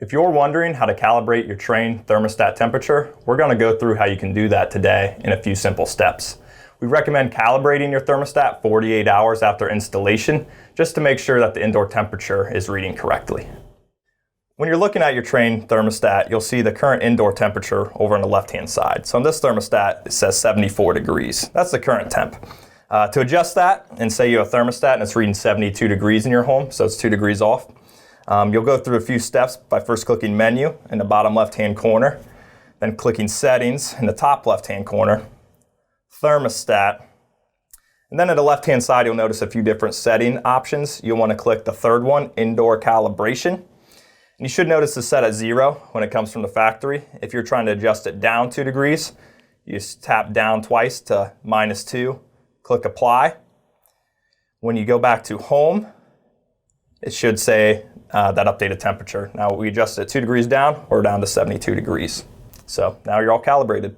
If you're wondering how to calibrate your Trane thermostat temperature, we're going to go through how you can do that today in a few simple steps. We recommend calibrating your thermostat 48 hours after installation, just to make sure that the indoor temperature is reading correctly. When you're looking at your Trane thermostat, you'll see the current indoor temperature over on the left-hand side. So on this thermostat, it says 74 degrees. That's the current temp. To adjust that, and say you have a thermostat and it's reading 72 degrees in your home, so it's 2 degrees off, you'll go through a few steps by first clicking Menu in the bottom left-hand corner, then clicking Settings in the top left-hand corner, Thermostat, and then at the left-hand side you'll notice a few different setting options. You'll want to click the third one, Indoor Calibration. And you should notice it's set at 0 when it comes from the factory. If you're trying to adjust it down 2 degrees, you just tap down twice to -2, click Apply. When you go back to Home, it should say that updated temperature. Now we adjust it 2 degrees down or down to 72 degrees. So now you're all calibrated.